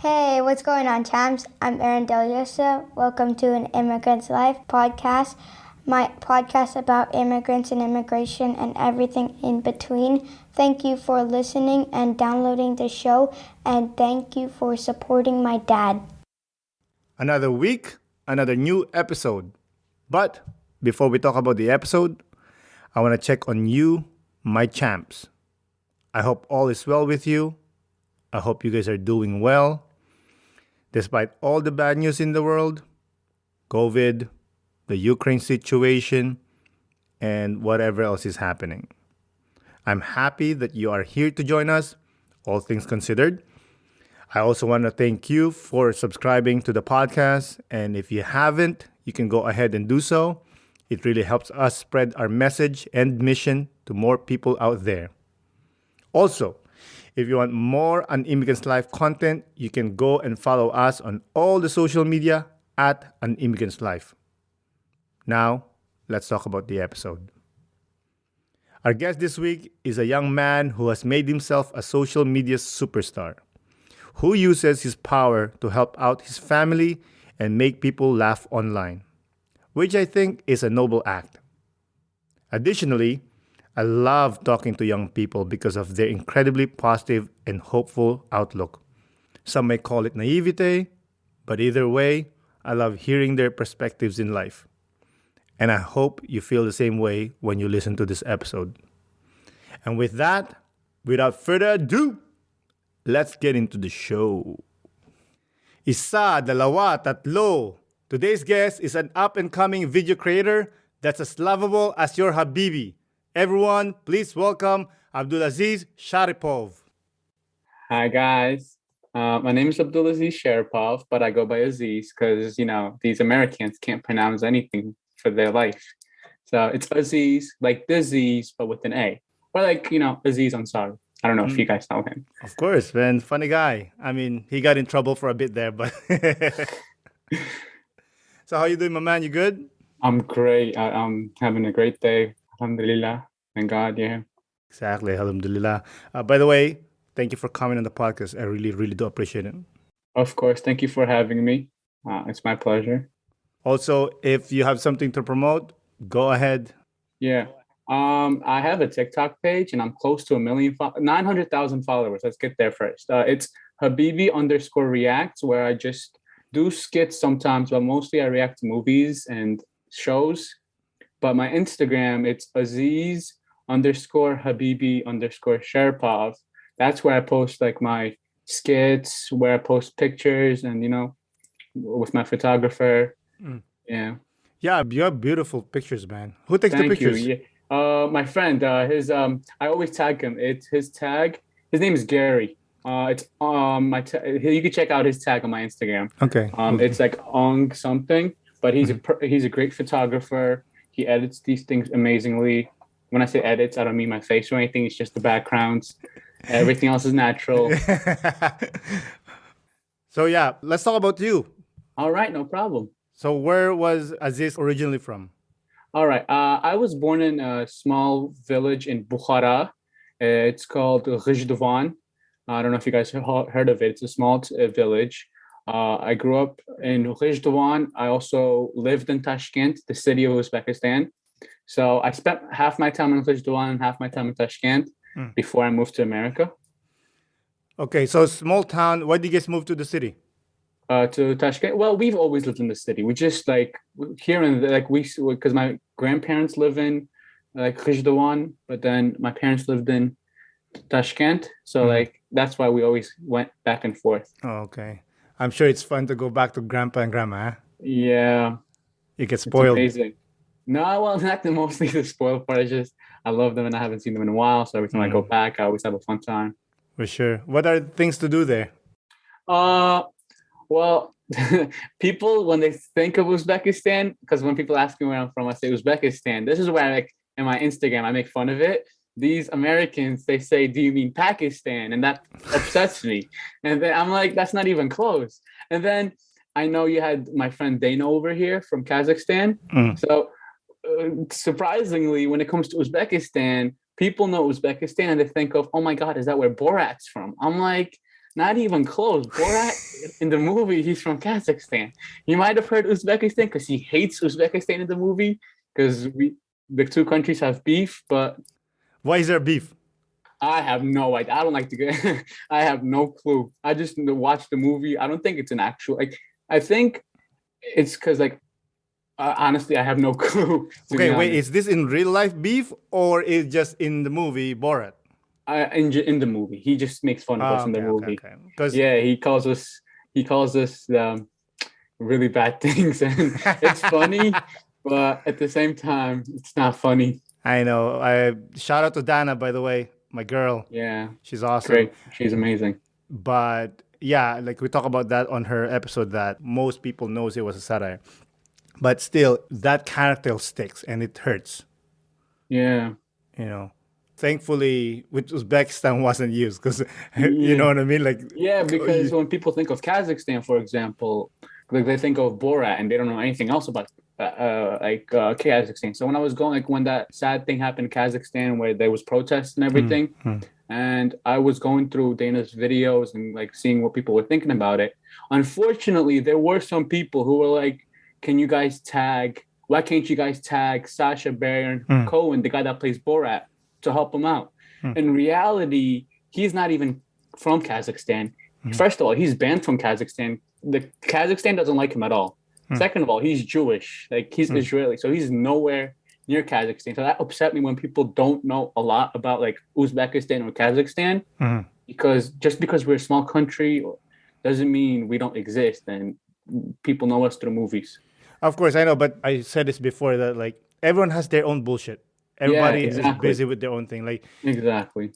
Hey, what's going on, champs? I'm Aaron Deliosa. Welcome to an Immigrant's Life podcast, my podcast about immigrants and immigration and everything in between. Thank you for listening and downloading the show, and thank you for supporting my dad. Another week, another new episode. But before we talk about the episode, I want to check on you, my champs. I hope all is well with you. I hope you guys are doing well. Despite all the bad news in the world, COVID, the Ukraine situation, and whatever else is happening. I'm happy that you are here to join us, all things considered. I also want to thank you for subscribing to the podcast. And if you haven't, you can go ahead and do so. It really helps us spread our message and mission to more people out there. Also, if you want more An Immigrant's Life content, you can go and follow us on all the social media at An Immigrant's Life. Now, let's talk about the episode. Our guest this week is a young man who has made himself a social media superstar, who uses his power to help out his family and make people laugh online, which I think is a noble act. Additionally, I love talking to young people because of their incredibly positive and hopeful outlook. Some may call it naivete, but either way, I love hearing their perspectives in life. And I hope you feel the same way when you listen to this episode. And with that, without further ado, let's get into the show. Isa, dalawa, tatlo. Today's guest is an up-and-coming video creator that's as lovable as your Habibi. Everyone, please welcome Abdulaziz Sharipov. Hi, guys. My name is Abdulaziz Sharipov, but I go by Aziz because, these Americans can't pronounce anything for their life. So it's Aziz, like disease, but with an A. Or Aziz Ansari. I don't know if you guys know him. Of course, man. Funny guy. I mean, he got in trouble for a bit there, but... So how you doing, my man? You good? I'm great. I'm having a great day. Alhamdulillah. Thank God, yeah. Exactly. Alhamdulillah. By the way, thank you for coming on the podcast. I really, really do appreciate it. Of course. Thank you for having me. It's my pleasure. Also, if you have something to promote, go ahead. Yeah. I have a TikTok page and I'm close to 900,000 followers. Let's get there first. It's Habibi_reacts, where I just do skits sometimes, but mostly I react to movies and shows. But my Instagram, it's Aziz_Habibi_Sharipov. That's where I post like my skits, where I post pictures and, with my photographer. Yeah. Yeah, you have beautiful pictures, man. Who takes the Thank you. pictures? Yeah. My friend, I always tag him. It's his tag. His name is Gary. It's you can check out his tag on my Instagram. Okay. It's like Ong something, but he's a great photographer. He edits these things amazingly. When I say edits, I don't mean my face or anything. It's just the backgrounds. Everything else is natural. So yeah, let's talk about you. All right, no problem. So where was Aziz originally from? All right. I was born in a small village in Bukhara. It's called Ghizhdavan. I don't know if you guys have heard of it. It's a small village. I grew up in Ghizhdavan. I also lived in Tashkent, the city of Uzbekistan. So I spent half my time in Ghizhdavan and half my time in Tashkent before I moved to America. Okay, so small town. Why did you guys move to the city? To Tashkent. Well, we've always lived in the city. We just here and there, because my grandparents live in Ghizhdavan, but then my parents lived in Tashkent. So that's why we always went back and forth. Oh, okay. I'm sure it's fun to go back to grandpa and grandma. Huh? Yeah. You get spoiled. It's amazing. No, well, not mostly the spoiled part. I love them and I haven't seen them in a while. So every time I go back, I always have a fun time. For sure. What are things to do there? Well, people, when they think of Uzbekistan, because when people ask me where I'm from, I say Uzbekistan. This is where in my Instagram, I make fun of it. These Americans, they say, do you mean Pakistan? And that upsets me. And then I'm like, that's not even close. And then I know you had my friend Dana over here from Kazakhstan. So surprisingly, when it comes to Uzbekistan, people know Uzbekistan and they think of, oh my God, is that where Borat's from? I'm like, not even close. Borat in the movie, he's from Kazakhstan. You might have heard Uzbekistan because he hates Uzbekistan in the movie because the two countries have beef. But Why is there beef? I have no idea. I don't like to get. I have no clue. I just watched the movie. I don't think it's an actual. Like, I think it's because honestly, I have no clue. Okay, wait, is this in real life beef or is just in the movie Borat? In the movie, he just makes fun of us in the movie. Okay. Yeah, he calls us really bad things, and it's funny, but at the same time, it's not funny. I know. Shout out to Dana, by the way, my girl. Yeah, She's awesome. great. She's amazing. But yeah, like we talk about that on her episode that most people knows it was a satire. But still, that character sticks and it hurts. Yeah. You know, thankfully, with Uzbekistan wasn't used because you know what I mean. Like because when people think of Kazakhstan, for example, like they think of Borat and they don't know anything else about Kazakhstan. So when I was going, like when that sad thing happened in Kazakhstan where there was protests and everything, and I was going through Dana's videos and like seeing what people were thinking about it. Unfortunately, there were some people who were like, "Can you guys tag? Why can't you guys tag Sacha Baron Cohen, the guy that plays Borat, to help him out?" In reality, he's not even from Kazakhstan. First of all, he's banned from Kazakhstan. The Kazakhstan doesn't like him at all. Second of all, he's Jewish. Like he's Israeli, so he's nowhere near Kazakhstan. So that upset me when people don't know a lot about like Uzbekistan or Kazakhstan, because just because we're a small country doesn't mean we don't exist and people know us through movies. Of course, I know, but I said this before that like everyone has their own bullshit. Everybody is busy with their own thing. Like exactly.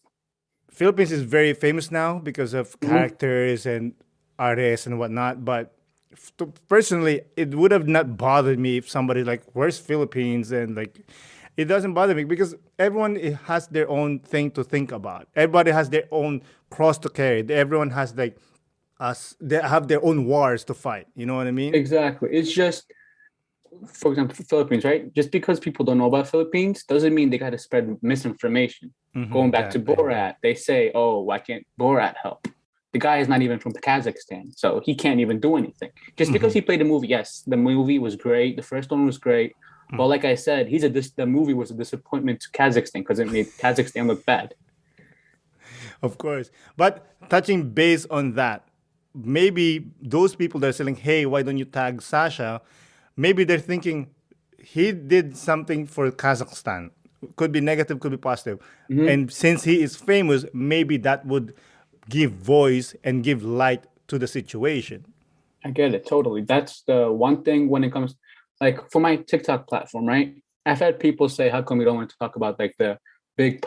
Philippines is very famous now because of characters and artists and whatnot. But personally, it would have not bothered me if somebody like, where's Philippines? And like, it doesn't bother me because everyone has their own thing to think about. Everybody has their own cross to carry. Everyone has like they have their own wars to fight. You know what I mean? Exactly. It's just, for example, Philippines, right? Just because people don't know about Philippines doesn't mean they got to spread misinformation. Going back to Borat, they say, "Oh, why can't Borat help?" The guy is not even from Kazakhstan, so he can't even do anything. Just because he played a movie, yes, the movie was great. The first one was great. But like I said, the movie was a disappointment to Kazakhstan because it made Kazakhstan look bad. Of course. But touching base on that, maybe those people that are saying, "Hey, why don't you tag Sasha?" Maybe they're thinking he did something for Kazakhstan. Could be negative, could be positive. And since he is famous, maybe that would give voice and give light to the situation. I get it, totally. That's the one thing when it comes, like for my TikTok platform, right? I've had people say, "How come we don't want to talk about like the big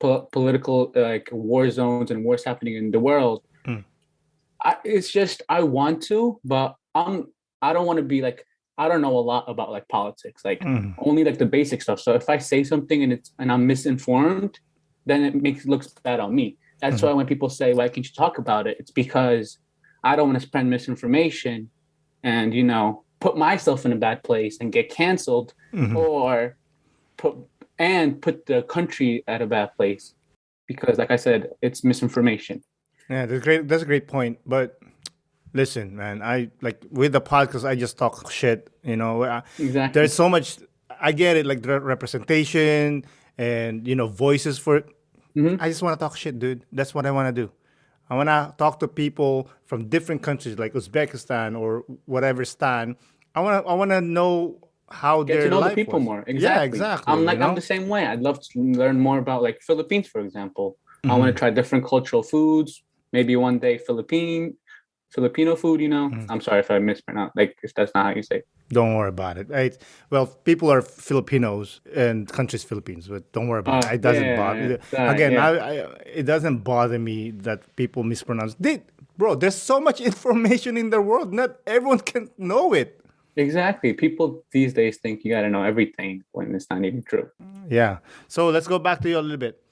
political like war zones and wars happening in the world?" It's just I want to, but I don't want to be like, I don't know a lot about like politics, like only like the basic stuff. So if I say something and I'm misinformed, then it looks bad on me. That's why when people say, "Why can't you talk about it?" It's because I don't want to spread misinformation and, put myself in a bad place and get canceled or put the country at a bad place. Because like I said, it's misinformation. Yeah, that's a great point. But listen, man, I like with the podcast, I just talk shit, Exactly. There's so much, I get it, like the representation and, voices for it. I just want to talk shit, dude. That's what I want to do. I want to talk to people from different countries like Uzbekistan or whatever stan. I want to know how Get their to know life the people was. more. Exactly. Yeah, exactly. I'm the same way. I'd love to learn more about like Philippines, for example. I want to try different cultural foods. Maybe one day Filipino food, I'm sorry if I mispronounced, like if that's not how you say it. Don't worry about it. Right? Well, people are Filipinos and country's Philippines, but don't worry about it. It doesn't bother. Again, it doesn't bother me that people mispronounce. Bro, there's so much information in the world. Not everyone can know it. Exactly. People these days think you got to know everything when it's not even true. Yeah. So let's go back to you a little bit.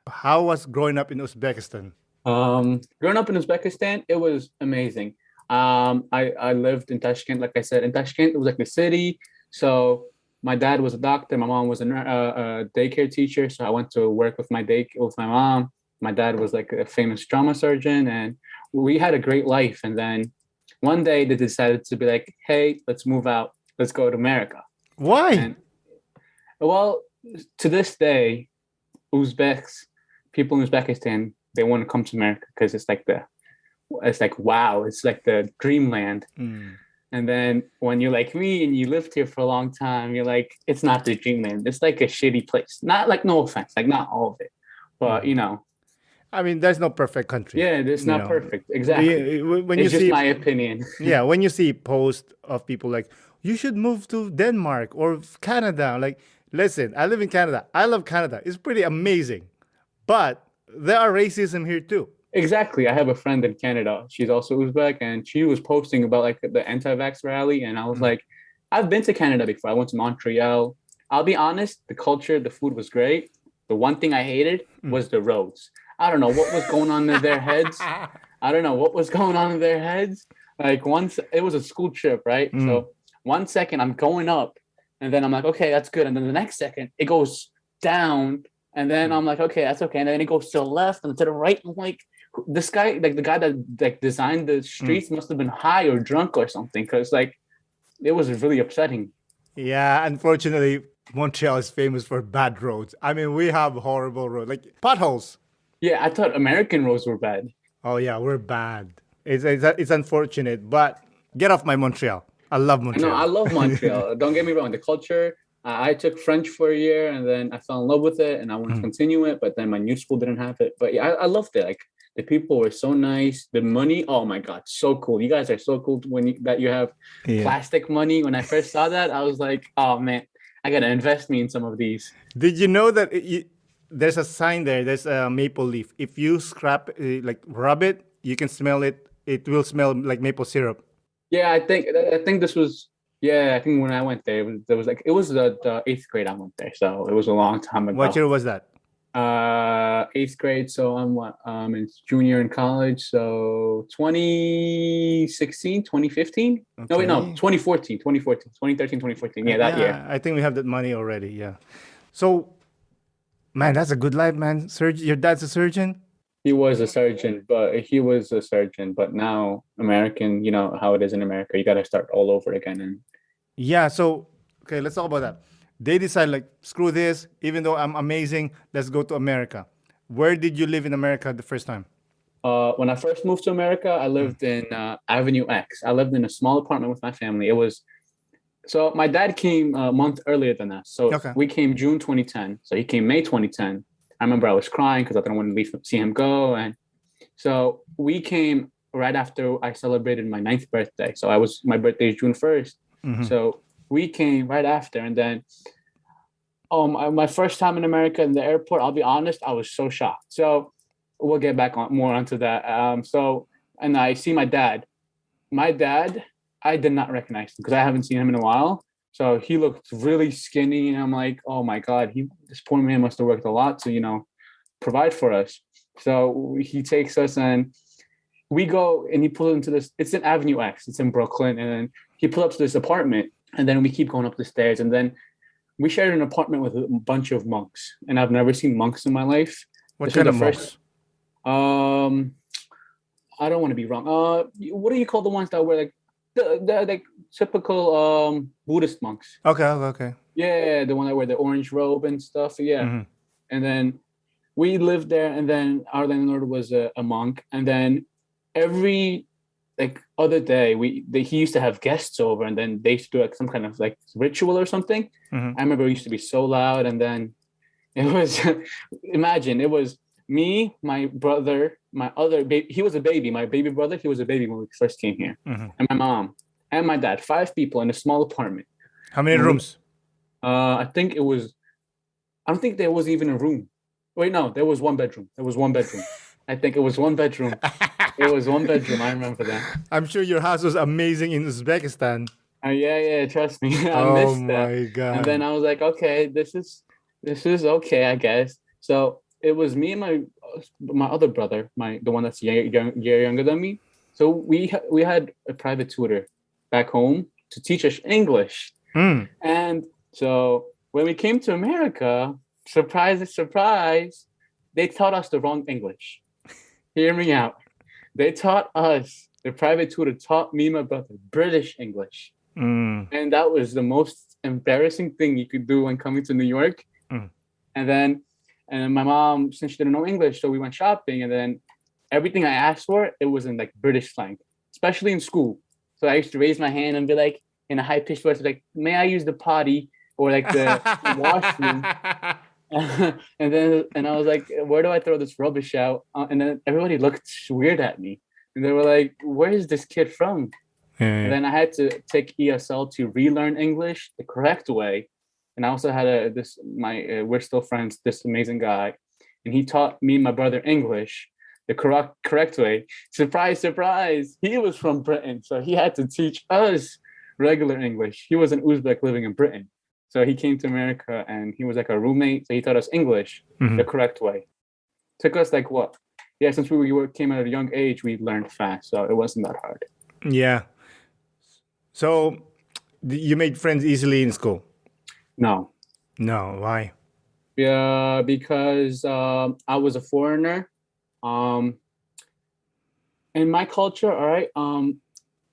How was growing up in Uzbekistan? Growing up in Uzbekistan, it was amazing. I lived in Tashkent, like I said. In Tashkent, it was like the city. So my dad was a doctor. My mom was a daycare teacher. So I went to work with my mom. My dad was like a famous trauma surgeon, and we had a great life. And then one day they decided to be like, hey, let's move out. Let's go to America. Why? And well, to this day, people in Uzbekistan, they want to come to America because it's like wow, it's like the dreamland. And then when you're like me and you lived here for a long time, you're like, it's not the dreamland. It's like a shitty place. Not like, no offense, like not all of it, but I mean, there's no perfect country. yeah, it's not perfect. Exactly. When It's you just see, my opinion. yeah, when you see posts of people like, you should move to Denmark or Canada. Like, listen, I live in Canada. I love Canada. It's pretty amazing. But there are racism here too. Exactly. I have a friend in Canada. She's also Uzbek, and she was posting about like the anti-vax rally, and I was like, I've been to Canada before. I went to Montreal. I'll be honest, the culture, the food was great. The one thing I hated was the roads. I don't know what was going on in their heads. I don't know what was going on in their heads. Like once it was a school trip, right? So 1 second I'm going up, and then I'm like, okay, that's good. And then the next second it goes down, and then I'm like, okay, that's okay. And then it goes to the left and to the right. I'm like, this guy, like the guy that like designed the streets must have been high or drunk or something, because like it was really upsetting. Yeah, unfortunately, Montreal is famous for bad roads. I mean, we have horrible roads, like potholes. Yeah, I thought American roads were bad. Oh yeah, we're bad. It's unfortunate, but get off my Montreal. I love Montreal. No, I love Montreal. Don't get me wrong. The culture. I took French for a year, and then I fell in love with it, and I wanted to continue it. But then my new school didn't have it. But yeah, I loved it. Like the people were so nice. The money, oh my god, so cool. You guys are so cool that you have plastic money. When I first saw that, I was like, oh man, I gotta invest me in some of these. Did you know that there's a sign there? There's a maple leaf. If you scrap, like rub it, you can smell it. It will smell like maple syrup. Yeah, I think this was. Yeah, I think when I went there, it was the 8th grade I went there, so it was a long time ago. What year was that? 8th grade, so I'm in junior in college, so 2016, 2015. Okay. No, wait, no, 2014, 2013, 2014. Yeah, that year. I think we have that money already. Yeah. So, man, that's a good life, man. Your dad's a surgeon. He was a surgeon, but now American, you know how it is in America. You got to start all over again. And yeah, so okay, let's talk about that. They decided like, screw this. Even though I'm amazing, let's go to America. Where did you live in America the first time? When I first moved to America, I lived in Avenue X. I lived in a small apartment with my family. So my dad came a month earlier than us. So we came June 2010. So he came May 2010. I remember I was crying because I didn't want to see him go. And so we came right after I celebrated my 9th birthday. So my birthday is June 1st. So we came right after. And then my first time in America in the airport, I'll be honest, I was so shocked. So we'll get back more onto that. And I see my dad. My dad, I did not recognize him because I haven't seen him in a while. So he looked really skinny, and I'm like, oh my God, this poor man must have worked a lot to, provide for us. So he takes us and we go, and he pulls into this, it's in Avenue X, it's in Brooklyn. And then he pulled up to this apartment, and then we keep going up the stairs. And then we shared an apartment with a bunch of monks, and I've never seen monks in my life. What kind of monks? I don't want to be wrong. What do you call the ones that wear like the typical Buddhist monks? Okay. Yeah, the one that wear the orange robe and stuff. Yeah. And then we lived there, and then our landlord was a monk. And then every other day he used to have guests over, and then they used to do like some kind of like ritual or something. I remember it used to be so loud, and then it was imagine it was me, my brother, my other baby. He was a baby. My baby brother, he was a baby when we first came here, and my mom and my dad. 5 people in a small apartment. How many rooms? I don't think there was even a room. Wait, no, there was one bedroom. I think it was one bedroom. It was one bedroom. I remember that. I'm sure your house was amazing in Uzbekistan. Yeah, trust me. I missed that. Oh my God. And then I was like, okay, this is okay, I guess. So it was me and my other brother, the one that's a year younger than me. So we had a private tutor back home to teach us English. And so when we came to America, surprise, they taught us the wrong English. Hear me out. They taught us the private tutor taught me and my brother British English. Mm. And that was the most embarrassing thing you could do when coming to New York. Mm. And then my mom, since she didn't know English, so we went shopping. And then everything I asked for, it was in like British slang, especially in school. So I used to raise my hand and be like, in a high-pitched voice, like, may I use the potty or like the washroom? and I was like, where do I throw this rubbish out? And then everybody looked weird at me. And they were like, where is this kid from? And then I had to take ESL to relearn English the correct way. And I also had we're still friends, this amazing guy. And he taught me and my brother English the correct way. Surprise, surprise. He was from Britain. So he had to teach us regular English. He was an Uzbek living in Britain. So he came to America and he was like a roommate. So he taught us English the correct way. Took us like what? Yeah, since we came at a young age, we learned fast. So it wasn't that hard. Yeah. So you made friends easily in school? No. No, why? Yeah, because I was a foreigner. In my culture, all right,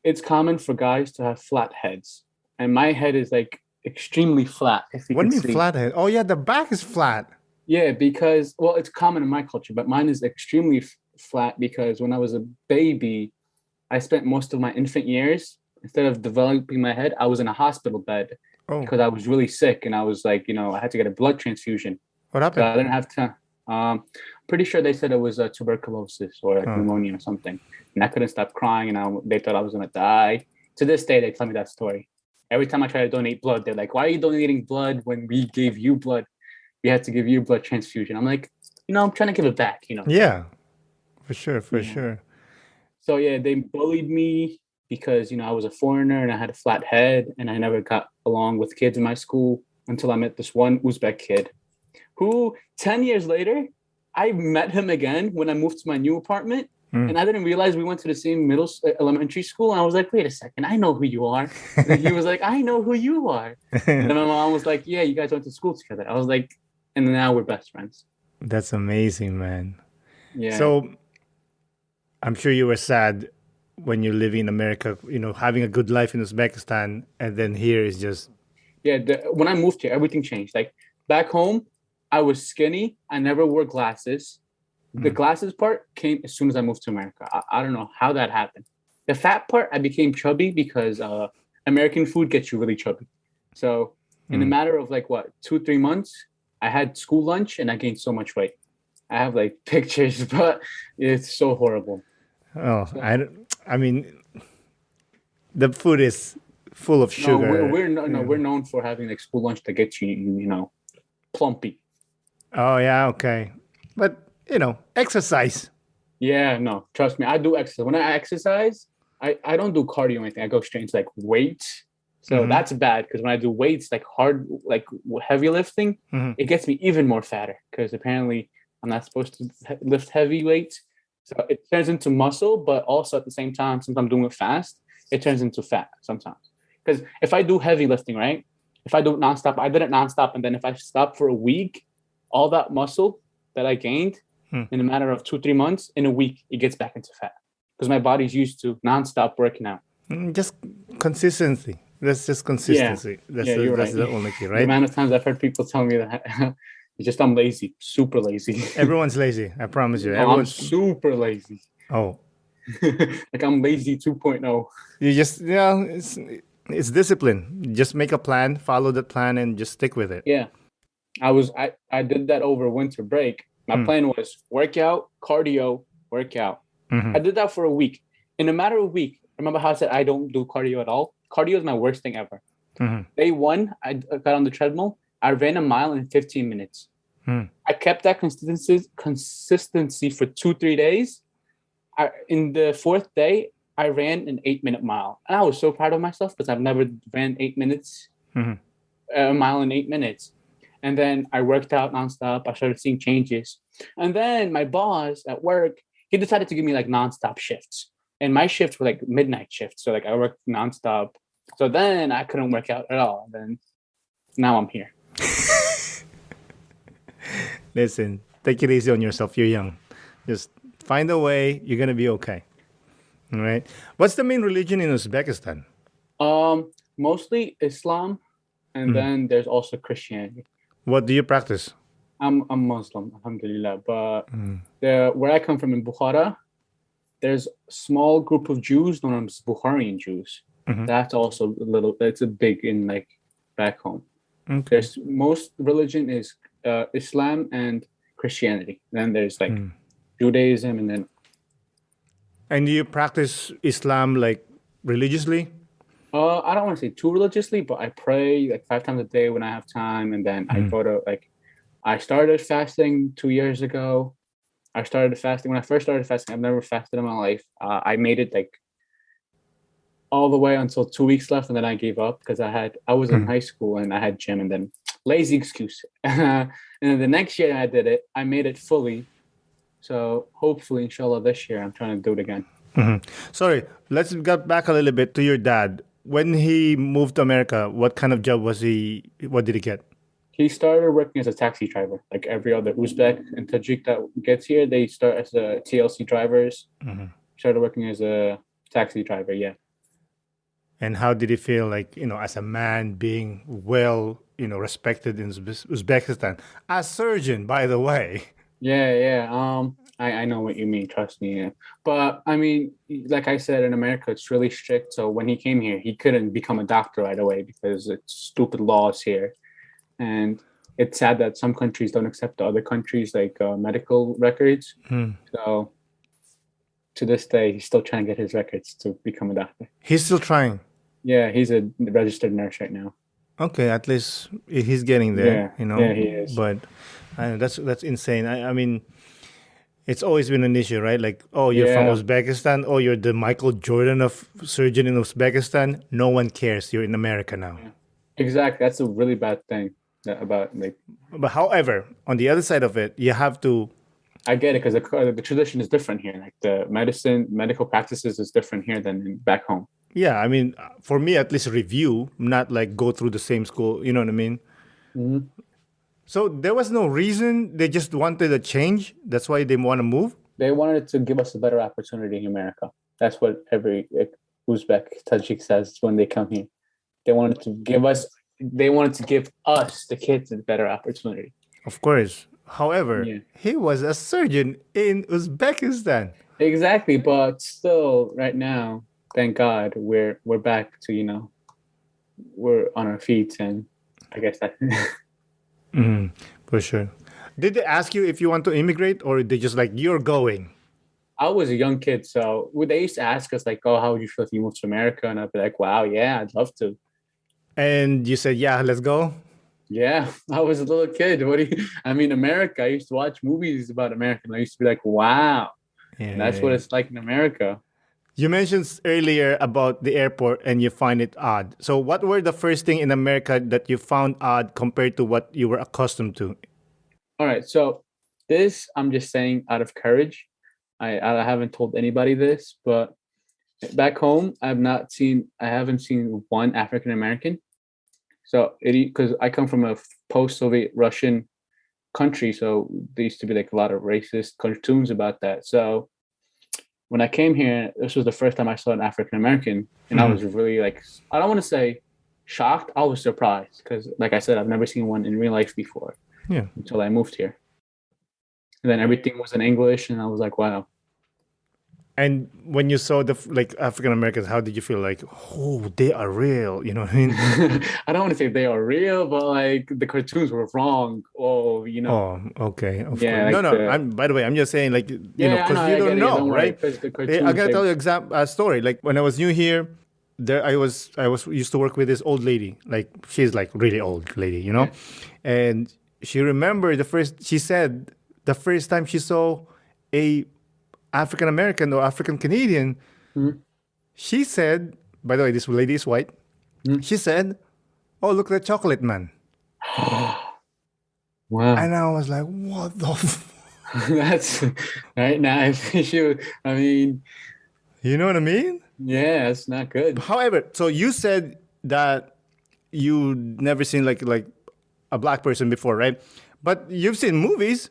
it's common for guys to have flat heads. And my head is like extremely flat. If you What do can you mean see. flat head? Oh, yeah, the back is flat. Yeah, because, well, it's common in my culture, but mine is extremely flat because when I was a baby, I spent most of my infant years, instead of developing my head, I was in a hospital bed because I was really sick and I was like, I had to get a blood transfusion. What So happened? I didn't have to. Pretty sure they said it was tuberculosis or like pneumonia or something. And I couldn't stop crying and they thought I was going to die. To this day, they tell me that story. Every time I try to donate blood, they're like, why are you donating blood when we gave you blood? We had to give you a blood transfusion. I'm like, I'm trying to give it back, Yeah, for sure. So yeah, they bullied me because, I was a foreigner and I had a flat head and I never got along with kids in my school until I met this one Uzbek kid who 10 years later, I met him again when I moved to my new apartment. And I didn't realize we went to the same elementary school. And I was like, wait a second, I know who you are. And he was like, I know who you are. And then my mom was like, yeah, you guys went to school together. I was like, and now we're best friends. That's amazing, man. Yeah. So I'm sure you were sad when you're living in America, having a good life in Uzbekistan, and then here is just... Yeah, when I moved here, everything changed. Like back home, I was skinny. I never wore glasses. The glasses part came as soon as I moved to America. I don't know how that happened. The fat part, I became chubby because American food gets you really chubby. So in a matter of 2-3 months, I had school lunch and I gained so much weight. I have pictures, but it's so horrible. Oh, I mean, the food is full of sugar. We're known for having school lunch that gets you, plumpy. Oh, yeah, okay. But, exercise. Yeah, no, trust me. I do exercise. When I exercise, I don't do cardio or anything. I go straight into weights. So that's bad because when I do weights, hard, heavy lifting, it gets me even more fatter because apparently I'm not supposed to lift heavy weights. So it turns into muscle, but also at the same time, since I'm doing it fast, it turns into fat sometimes. Because if I do heavy lifting, right? If I do it nonstop, I did it nonstop. And then if I stop for a week, all that muscle that I gained in a matter of 2-3 months, in a week, it gets back into fat. Because my body's used to nonstop working out. Just consistency. That's just consistency. Yeah. That's the only key, right? The amount of times I've heard people tell me that it's just I'm lazy, super lazy. Everyone's lazy. I promise you. I'm super lazy. Oh. I'm lazy 2.0. You just, it's discipline. You just make a plan, follow that plan, and just stick with it. Yeah. I did that over winter break. My plan was workout, cardio, workout. I did that for a week. In a matter of a week, remember how I said I don't do cardio at all? Cardio is my worst thing ever. Day one, I got on the treadmill. I ran a mile in 15 minutes. I kept that consistency for 2-3 days. In the fourth day, I ran an 8-minute mile. And I was so proud of myself because I've never ran 8 minutes, a mile in 8 minutes. And then I worked out nonstop. I started seeing changes. And then my boss at work, he decided to give me nonstop shifts. And my shifts were midnight shifts. So I worked nonstop. So then I couldn't work out at all. Then now I'm here. Listen, take it easy on yourself. You're young. Just find a way. You're going to be okay. Right. What's the main religion in Uzbekistan? Mostly Islam, and then there's also Christianity. What do you practice? I'm Muslim, alhamdulillah. But where I come from in Bukhara, there's a small group of Jews known as Bukharian Jews. That's also that's a big in like back home. Okay. There's most religion is Islam and Christianity. Then there's like Judaism, and then And do you practice Islam like religiously? I don't want to say too religiously, but I pray like 5 times a day when I have time, and then I go to like I started fasting 2 years ago. I started fasting when I first started fasting. I've never fasted in my life. I made it like all the way until 2 weeks left, and then I gave up because I was in high school and I had gym, and then lazy excuse. And then the next year I did it. I made it fully. So hopefully, inshallah, this year I'm trying to do it again. Sorry, let's get back a little bit to your dad. When he moved to America, what kind of job was he? What did he get? He started working as a taxi driver, like every other Uzbek and Tajik that gets here. They start as the TLC drivers. Started working as a taxi driver, yeah. And how did he feel like, as a man being well, respected in Uzbekistan? A surgeon, by the way. Yeah. I know what you mean. Trust me. Yeah. But I mean, like I said, in America, it's really strict. So when he came here, he couldn't become a doctor right away because it's stupid laws here. And it's sad that some countries don't accept the other countries' like medical records. So to this day, he's still trying to get his records to become a doctor. He's still trying. Yeah, he's a registered nurse right now. Okay, at least he's getting there. Yeah, he is. But that's insane. I mean, it's always been an issue, right? Like, oh, you're from Uzbekistan. Oh, you're the Michael Jordan of surgeon in Uzbekistan. No one cares. You're in America now. Yeah. Exactly. That's a really bad thing about like. But however, on the other side of it, you have to. I get it because the tradition is different here. Like the medical practices is different here than back home. Yeah, I mean, for me, at least review, not like go through the same school. You know what I mean? So there was no reason. They just wanted a change. That's why they want to move. They wanted to give us a better opportunity in America. That's what every Uzbek Tajik says when they come here. They wanted to give us. They wanted to give us, the kids, a better opportunity. Of course. However, he was a surgeon in Uzbekistan. Exactly, but still, right now, thank God, we're back to we're on our feet, and I guess that. For sure. Did they ask you if you want to immigrate, or they just like you're going? I was a young kid, so they used to ask us like, "Oh, how would you feel if you moved to America?" And I'd be like, "Wow, yeah, I'd love to." And you said, "Yeah, let's go." Yeah, I was a little kid. I mean, America. I used to watch movies about America, and I used to be like, "Wow, that's what it's like in America." You mentioned earlier about the airport and you find it odd. So what were the first thing in America that you found odd compared to what you were accustomed to? All right. So this, I'm just saying out of courage. I haven't told anybody this, but back home, I haven't seen one African American. So because I come from a post-Soviet Russian country, so there used to be like a lot of racist cartoons about that. So when I came here, this was the first time I saw an African American, and I was really like, I don't want to say shocked. I was surprised because, like I said, I've never seen one in real life before. Yeah. Until I moved here, and then everything was in English, and I was like, wow. And when you saw the African Americans, how did you feel? Like, oh, they are real. You know what I mean? I don't want to say they are real, but like the cartoons were wrong. Oh, Oh, okay. Of yeah. course. Like by the way, I'm just saying, like, because I you don't know, right? I gotta tell you a story. Like when I was new here, I was used to work with this old lady. Like she's like really old lady, and she remembered she said the first time she saw a African American or African Canadian, she said, by the way, this lady is white. She said, "Oh, look at the chocolate man." Wow. And I was like, what the That's right now. I mean, you know what I mean? Yeah, it's not good. However, so you said that you never seen like a black person before, right? But you've seen movies.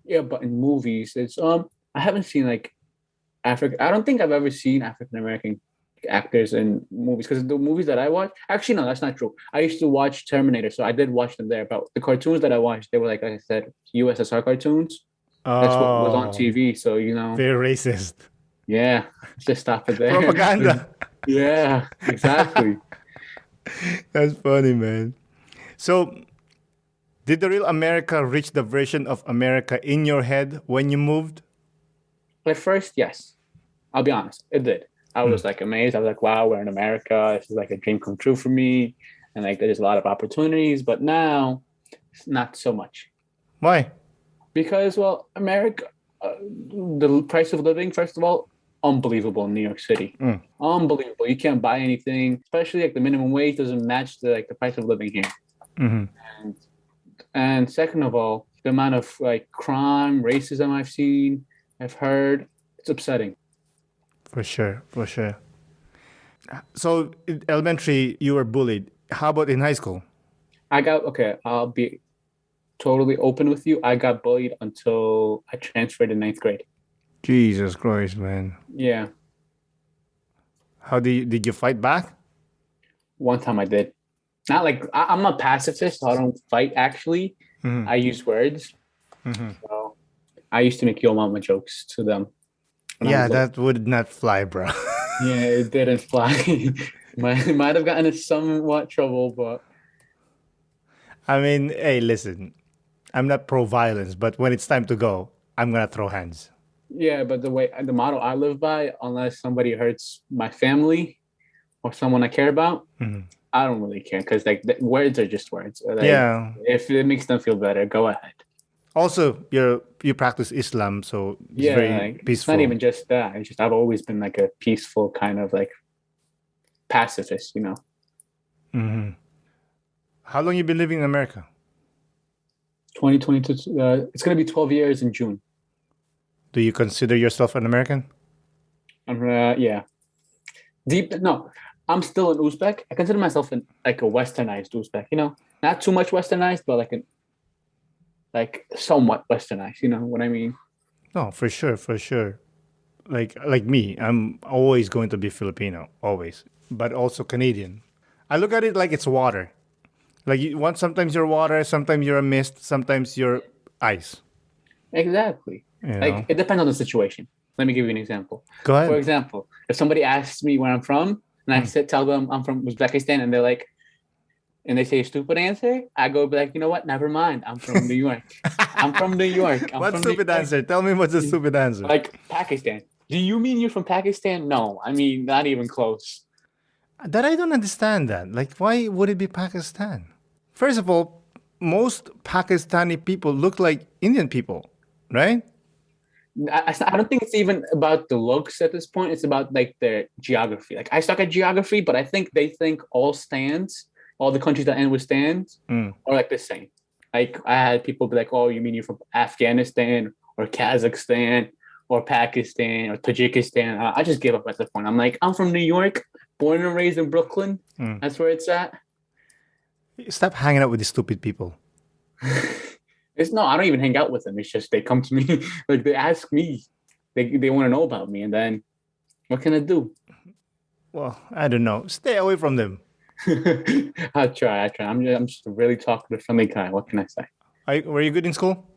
Yeah, but in movies, it's I haven't seen like African. I don't think I've ever seen African American actors in movies because the movies that I watch. Actually, no, that's not true. I used to watch Terminator, so I did watch them there. But the cartoons that I watched, they were like I said, USSR cartoons. That's what was on Oh, TV. So very racist. yeah, just stop it there. Propaganda. Yeah, exactly. That's funny, man. So, did the real America reach the version of America in your head when you moved? At first, yes. I'll be honest, it did. I was like amazed. I was like, wow, we're in America. This is like a dream come true for me. And like there's a lot of opportunities, but now it's not so much. Why? Because, well, America, the price of living, first of all, unbelievable in New York City. Unbelievable. You can't buy anything, especially like the minimum wage doesn't match the price of living here. And second of all, the amount of like crime, racism I've heard, it's upsetting. For sure, for sure. So, in elementary, you were bullied. How about in high school? I'll be totally open with you. I got bullied until I transferred in 9th grade. Jesus Christ, man. Yeah. How did you fight back? One time I did. Not like I'm a pacifist, so I don't fight actually. I use words. So I used to make yo mama jokes to them. Yeah, that would not fly, bro. Yeah, it didn't fly. might have gotten in somewhat trouble, but I mean, hey, listen. I'm not pro-violence, but when it's time to go, I'm gonna throw hands. yeah, but the motto I live by, unless somebody hurts my family or someone I care about, I don't really care because like words are just words. Like, Yeah. If it makes them feel better, go ahead. Also, you practice Islam, so it's very peaceful. It's not even just that. It's just I've always been like a peaceful kind of like pacifist, How long you been living in America? 2022. It's gonna be 12 years in June. Do you consider yourself an American? Yeah. No, I'm still an Uzbek. I consider myself like a westernized Uzbek. Not too much westernized, but like somewhat westernized. You know what I mean? No, for sure, for sure. Like me, I'm always going to be Filipino, always, but also Canadian. I look at it like it's water. Like sometimes you're water, sometimes you're a mist, sometimes you're ice. Exactly. Like it depends on the situation. Let me give you an example. Go ahead. For example, if somebody asks me where I'm from, and I tell them I'm from Uzbekistan, and they're like, and they say a stupid answer, I go be like, you know what? Never mind. I'm from New York. I'm from New York. What stupid answer? Tell me what's a stupid answer. Like Pakistan. Do you mean you're from Pakistan? No, I mean not even close. That I don't understand that. Like, why would it be Pakistan? First of all, most Pakistani people look like Indian people, right? I don't think it's even about the looks at this point. It's about like their geography. Like I suck at geography, but I think they think all the countries that end with stands are like the same. Like I had people be like, "Oh, you mean you're from Afghanistan or Kazakhstan or Pakistan or Tajikistan?" I just gave up at the point. I'm like, I'm from New York, born and raised in Brooklyn. That's where it's at. Stop hanging out with these stupid people. I don't even hang out with them. It's just they come to me, like they ask me, they want to know about me, and then what can I do? Well, I don't know. Stay away from them. I try. I'm just a really talkative, friendly guy. What can I say? Were you good in school?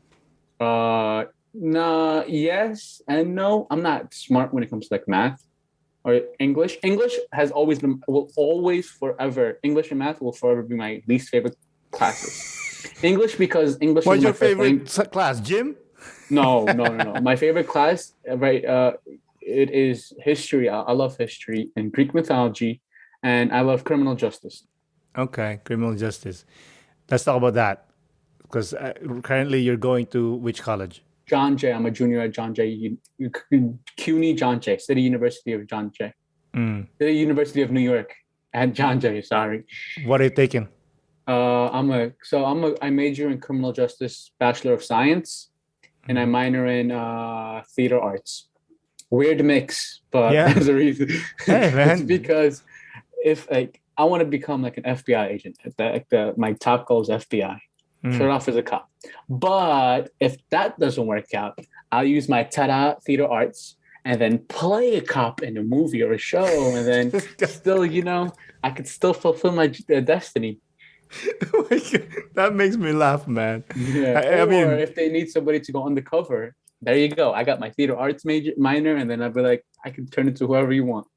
No, yes and no. I'm not smart when it comes to like math or English. English has always been, forever. English and math will forever be my least favorite classes. English because English. What's your favorite class? Gym? No. My favorite class, right? It is history. I love history and Greek mythology, and I love criminal justice. Okay, criminal justice. Let's talk about that. Because currently you're going to which college? John Jay. I'm a junior at John Jay. CUNY John Jay. City University of John Jay. City University of New York at John Jay. Sorry. What are you taking? I major in criminal justice, Bachelor of Science, and I minor in theater arts. Weird mix, but there's a reason. Hey, man. It's because if I want to become like an FBI agent. My top goal is FBI. Start off as a cop. But if that doesn't work out, I'll use my Tada theater arts and then play a cop in a movie or a show, and then still, I could still fulfill my destiny. Oh my God. That makes me laugh, man. Yeah. I Or mean, if they need somebody to go undercover, there you go. I got my theater arts minor, and then I'd be like, I can turn into whoever you want.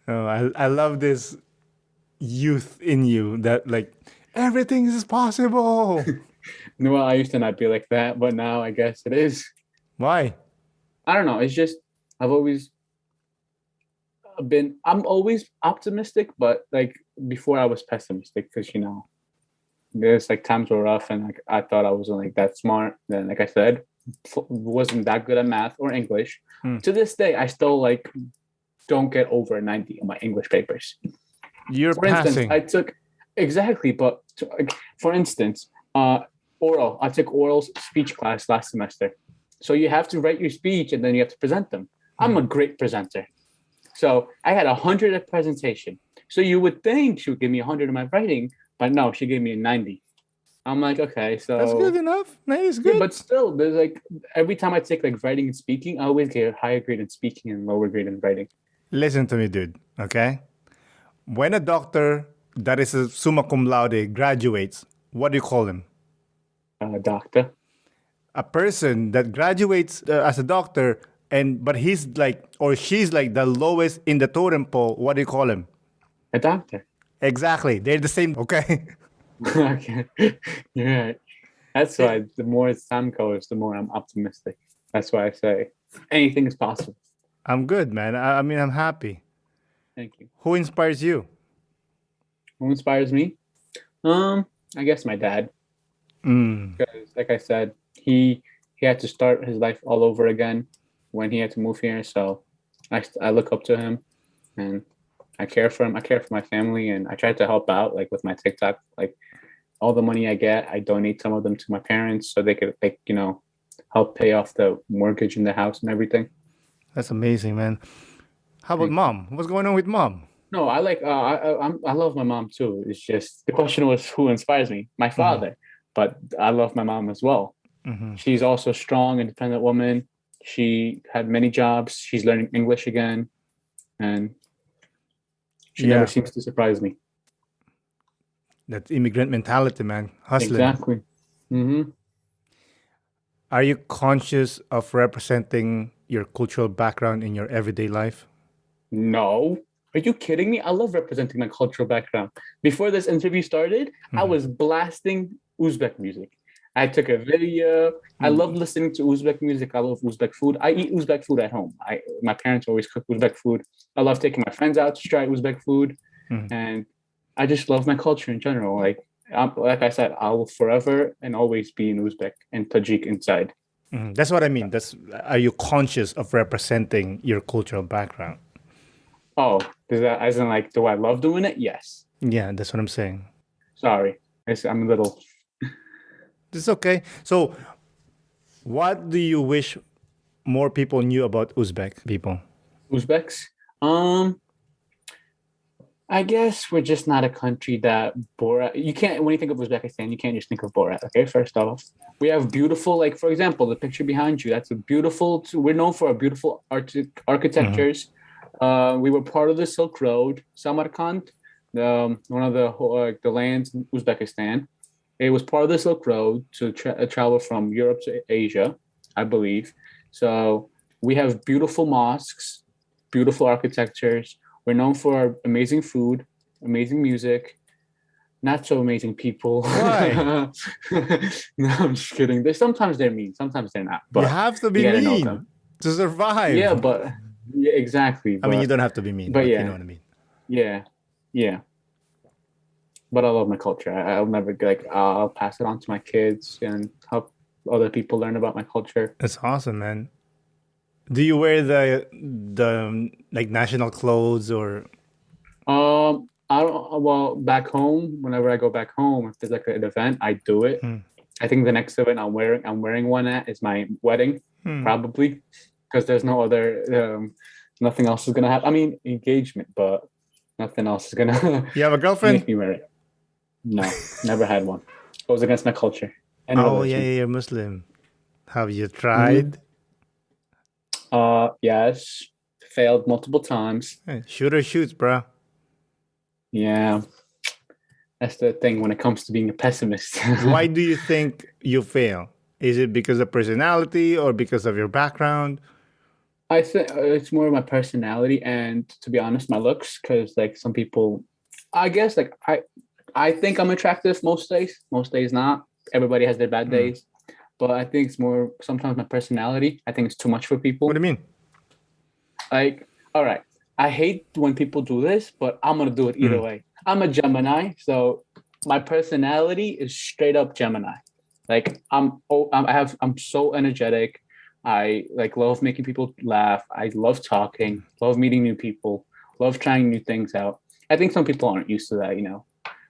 oh, I love this youth in you that like everything is possible. Well, I used to not be like that, but now I guess it is. Why? I don't know. It's just I'm always optimistic, but like before I was pessimistic because there's like times were rough and like I thought I wasn't like that smart. Then like I said, wasn't that good at math or English. To this day, I still like don't get over 90 on my English papers. You're For instance, passing. I took exactly, but for instance, oral. I took oral speech class last semester. So you have to write your speech and then you have to present them. I'm a great presenter. So I had 100 at presentation. So you would think she would give me 100 in my writing, but no, she gave me a 90. I'm like, okay, so That's good enough. 90 is yeah, good. but still, there's like every time I take like writing and speaking, I always get a higher grade in speaking and lower grade in writing. Listen to me, dude. Okay. When a doctor that is a summa cum laude graduates, what do you call him? Doctor. A person that graduates as a doctor, but he's like or she's like the lowest in the totem pole. What do you call him? A doctor. Exactly. They're the same. Okay. Okay. You're right. That's why the more time goes, the more I'm optimistic. That's why I say anything is possible. I'm good, man. I mean, I'm happy. Thank you. Who inspires you? Who inspires me? I guess my dad. Because, like I said, he had to start his life all over again when he had to move here. So I look up to him, and I care for him. I care for my family, and I try to help out, like with my TikTok. Like all the money I get, I donate some of them to my parents so they could, like, help pay off the mortgage in the house and everything. That's amazing, man. How about mom? What's going on with mom? No, I like I love my mom too. It's just the question was who inspires me? My father, but I love my mom as well. She's also a strong, independent woman. She had many jobs. She's learning English again, and she never seems to surprise me. That immigrant mentality, man. Hustling. Exactly. Are you conscious of representing your cultural background in your everyday life? No. Are you kidding me? I love representing my cultural background. Before this interview started, I was blasting Uzbek music. I took a video. I love listening to Uzbek music. I love Uzbek food. I eat Uzbek food at home. My parents always cook Uzbek food. I love taking my friends out to try Uzbek food. And I just love my culture in general. Like I said, I will forever and always be an Uzbek and Tajik inside. That's what I mean. Are you conscious of representing your cultural background? Oh, is that as in like, do I love doing it? Yes. Yeah, that's what I'm saying. Sorry, I'm a little. It's okay. So, what do you wish more people knew about Uzbek people? Uzbeks? I guess we're just not a country that Borat. You can't, when you think of Uzbekistan, you can't just think of Borat. Okay, first off, we have beautiful, like for example, the picture behind you. That's a beautiful. We're known for our beautiful architectures. We were part of the Silk Road, Samarkand, one of the lands in Uzbekistan. It was part of the Silk Road to travel from Europe to Asia, I believe. So we have beautiful mosques, beautiful architectures. We're known for our amazing food, amazing music, not so amazing people. Why? No, I'm just kidding. Sometimes they're mean, sometimes they're not. But you have to be mean to survive. Yeah, but yeah, exactly. I mean, you don't have to be mean, but yeah, you know what I mean. Yeah. But I love my culture. I'll never I'll pass it on to my kids and help other people learn about my culture. That's awesome, man. Do you wear the like national clothes or? I don't. Well, back home, whenever I go back home, if there's like an event, I do it. I think the next event I'm wearing one at is my wedding, probably, because there's no other. Nothing else is gonna happen. I mean, engagement, but nothing else is gonna. You have a girlfriend? Make me wear it. No, never had one. It goes against my culture. Oh yeah, you're Muslim. Have you tried? Yes, failed multiple times. Hey, shooter shoots, bro. Yeah, that's the thing when it comes to being a pessimist. Why do you think you fail? Is it because of personality or because of your background? I think it's more of my personality and, to be honest, my looks. Because like some people, I guess like I think I'm attractive most days. Most days not. Everybody has their bad days, but I think it's more sometimes my personality. I think it's too much for people. What do you mean? Like, all right, I hate when people do this, but I'm gonna do it either way. I'm a Gemini, so my personality is straight up Gemini. Like I'm so energetic. I like love making people laugh. I love talking, love meeting new people, love trying new things out. I think some people aren't used to that,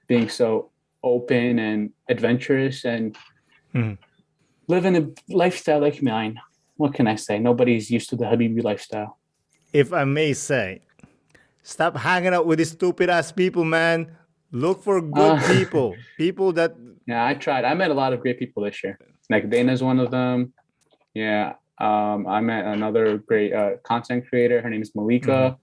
being so open and adventurous and living a lifestyle like mine. What can I say? Nobody's used to the Habibi lifestyle. If I may say, stop hanging out with these stupid ass people, man. Look for good people. People that. Yeah, I tried. I met a lot of great people this year. Like Dana's one of them. Yeah. I met another great content creator. Her name is Malika.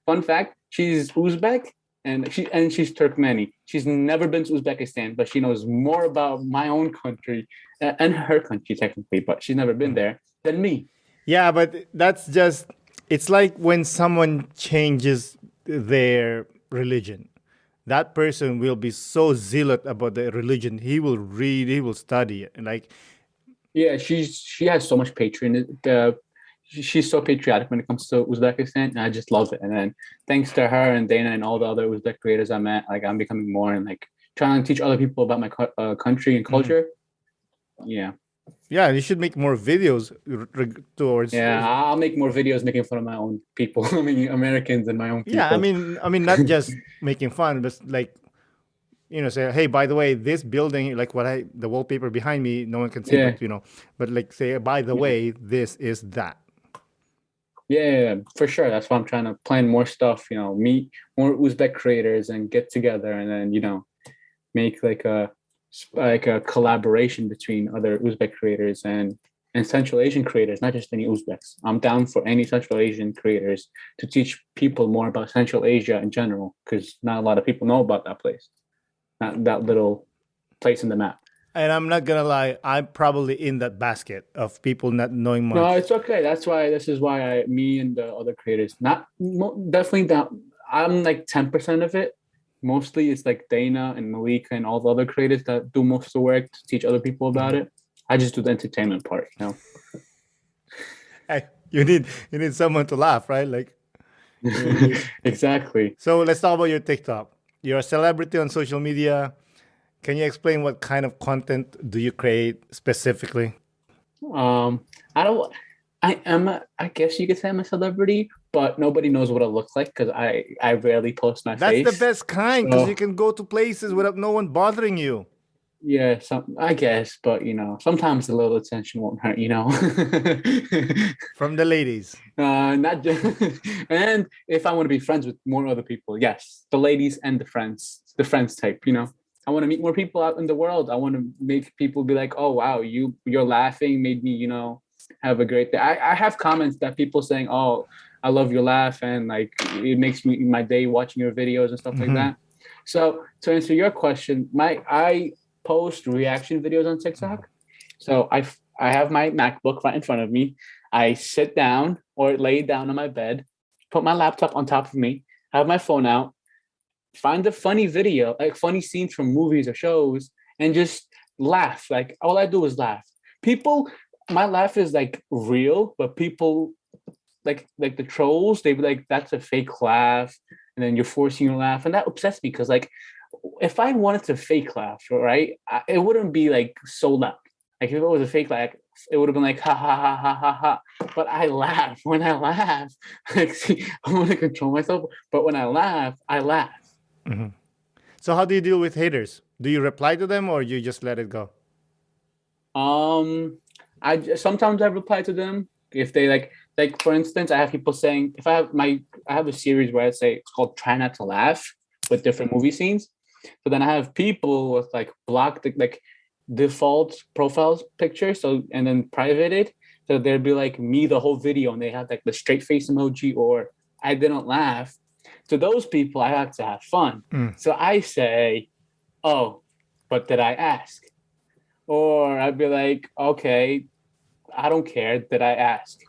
Fun fact, she's Uzbek and she's Turkmeni. She's never been to Uzbekistan, but she knows more about my own country and her country technically, but she's never been there than me. Yeah, but that's just, it's like when someone changes their religion. That person will be so zealot about the religion. He will read, he will study it. And like, yeah, she has so much patriotism. She's so patriotic when it comes to Uzbekistan, and I just love it. And then thanks to her and Dana and all the other Uzbek creators I met, like I'm becoming more and like trying to teach other people about my country and culture. Yeah. Yeah, you should make more videos towards. Yeah, I'll make more videos making fun of my own people. I mean, Americans and my own people. Yeah, I mean, not just making fun, but like, say, hey, by the way, this building, like the wallpaper behind me, no one can see, but like say, by the way, this is that. Yeah, for sure. That's why I'm trying to plan more stuff. Meet more Uzbek creators and get together, and then make like a collaboration between other Uzbek creators and Central Asian creators, not just any Uzbeks. I'm down for any Central Asian creators to teach people more about Central Asia in general, because not a lot of people know about that place, not that little place in the map. And I'm not gonna lie, I'm probably in that basket of people not knowing much. No, it's okay. This is why me and the other creators, definitely that I'm like 10% of it. Mostly it's like Dana and Malika and all the other creators that do most of the work to teach other people about it. I just do the entertainment part, Hey, you need someone to laugh, right? Like exactly. So let's talk about your TikTok. You're a celebrity on social media. Can you explain what kind of content do you create specifically? I guess you could say I'm a celebrity, but nobody knows what I look like because I rarely post my face. That's the best kind, because you can go to places without no one bothering you. Yeah, I guess, but sometimes a little attention won't hurt, From the ladies. Not just, and if I want to be friends with more other people, yes, the ladies and the friends type, I want to meet more people out in the world. I want to make people be like, oh wow, you're laughing made me, have a great day. I have comments that people saying, oh, I love your laugh and like it makes me my day watching your videos and stuff like that. So to answer your question, I post reaction videos on TikTok. So I have my MacBook right in front of me. I sit down or lay down on my bed, put my laptop on top of me, have my phone out, find a funny video, like funny scenes from movies or shows, and just laugh. Like all I do is laugh. My laugh is like real, but people like the trolls, they be like, that's a fake laugh, and then you're forcing your laugh, and that upsets me because like if I wanted to fake laugh, right, it wouldn't be like so loud. Like if it was a fake laugh, it would have been like ha ha ha ha ha ha. But I laugh. When I laugh, like see, I want to control myself, but when I laugh, I laugh. Mm-hmm. So how do you deal with haters? Do you reply to them or you just let it go? Sometimes I reply to them if they like for instance, I have people saying if I have a series where I say it's called Try Not to Laugh with different movie scenes. So then I have people with like blocked like default profiles picture, so and then privated. So there'd be like me the whole video, and they have like the straight face emoji or I didn't laugh. To those people, I have to have fun. So I say, "Oh, but did I ask?" Or I'd be like, "Okay, I don't care. Did I ask?"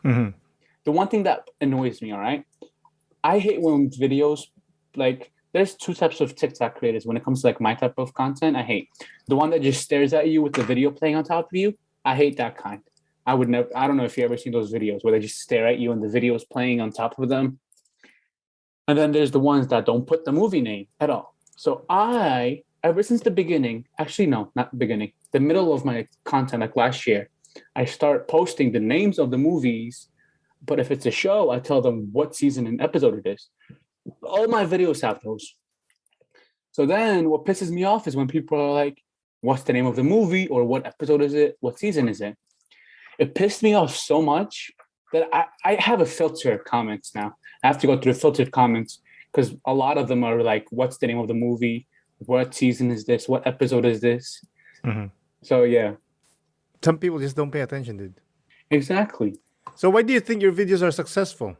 The one thing that annoys me, all right, I hate when videos like there's two types of TikTok creators when it comes to like my type of content. I hate the one that just stares at you with the video playing on top of you. I hate that kind. I would never. I don't know if you ever seen those videos where they just stare at you and the video is playing on top of them. And then there's the ones that don't put the movie name at all. So I, ever since the beginning, actually no, not the beginning, the middle of my content, like last year, I start posting the names of the movies. But if it's a show, I tell them what season and episode it is. All my videos have those. So then what pisses me off is when people are like, what's the name of the movie or what episode is it? What season is it? It pissed me off so much that I have a filter of comments now. I have to go through filtered comments because a lot of them are like, what's the name of the movie? What season is this? What episode is this? So yeah. Some people just don't pay attention, dude. Exactly. So why do you think your videos are successful?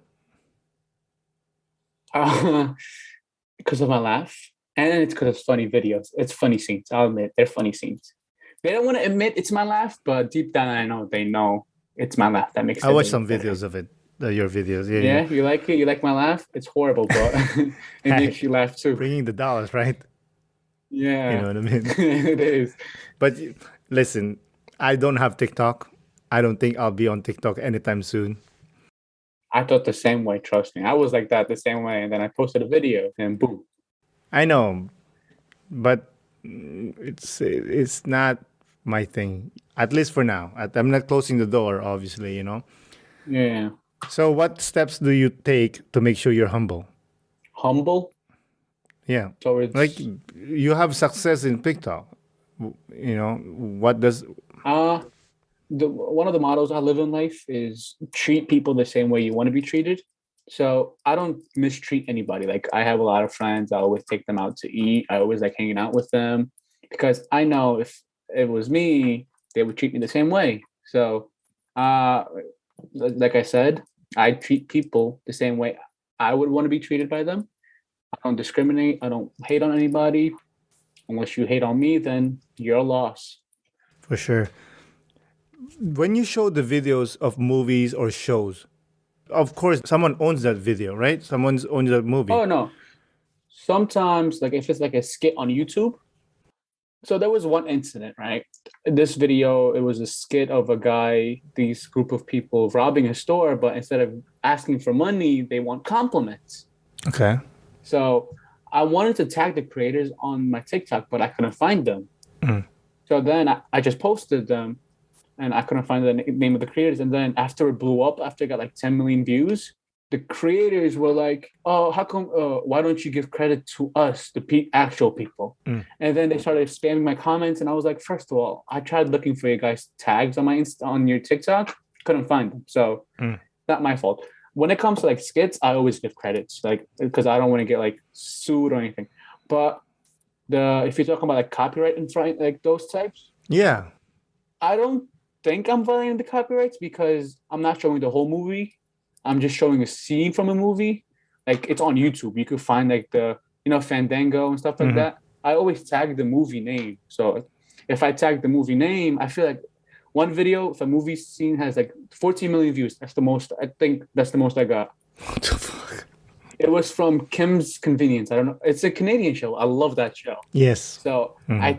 Because of my laugh. And it's because it's funny videos. It's funny scenes. I'll admit, they're funny scenes. They don't want to admit it's my laugh, but deep down I know they know it's my laugh. That makes I watched some videos of it, your videos. Yeah, you like it? You like my laugh? It's horrible, but it makes you laugh too. Bringing the dollars, right? Yeah. You know what I mean? It is. But listen, I don't have TikTok. I don't think I'll be on TikTok anytime soon. I thought the same way, trust me. I was like that the same way, and then I posted a video, and boom. I know, but it's not my thing, at least for now. I'm not closing the door, obviously, you know? Yeah. So what steps do you take to make sure you're humble? Humble? Yeah. So it's... Like, you have success in TikTok. You know, what does... One of the mottos I live in life is treat people the same way you want to be treated. So I don't mistreat anybody. Like I have a lot of friends. I always take them out to eat. I always like hanging out with them because I know if it was me, they would treat me the same way. So, like I said, I treat people the same way I would want to be treated by them. I don't discriminate. I don't hate on anybody. Unless you hate on me, then you're a loss. For sure. When you show the videos of movies or shows, of course, someone owns that video, right? Someone owns that movie. Oh, no. Sometimes, like if it's like a skit on YouTube. So there was one incident, right? This video, it was a skit of a guy, these group of people robbing a store, but instead of asking for money, they want compliments. Okay. So I wanted to tag the creators on my TikTok, but I couldn't find them. So then I just posted them. And I couldn't find the name of the creators. And then after it blew up, after it got like 10 million views, the creators were like, oh, how come, why don't you give credit to us, the actual people? And then they started spamming my comments. And I was like, first of all, I tried looking for you guys' tags on on your TikTok, couldn't find them. So not my fault. When it comes to like skits, I always give credits, like, because I don't want to get like sued or anything. But if you're talking about like copyright and like those types. Yeah. I don't think I'm violating the copyrights because I'm not showing the whole movie. I'm just showing a scene from a movie. Like it's on YouTube. You could find like the, Fandango and stuff like that. I always tag the movie name. So if I tag the movie name, I feel like one video, if a movie scene has like 14 million views, that's the most, I think that's the most I got. What the fuck? It was from Kim's Convenience. I don't know. It's a Canadian show. I love that show. Yes. So I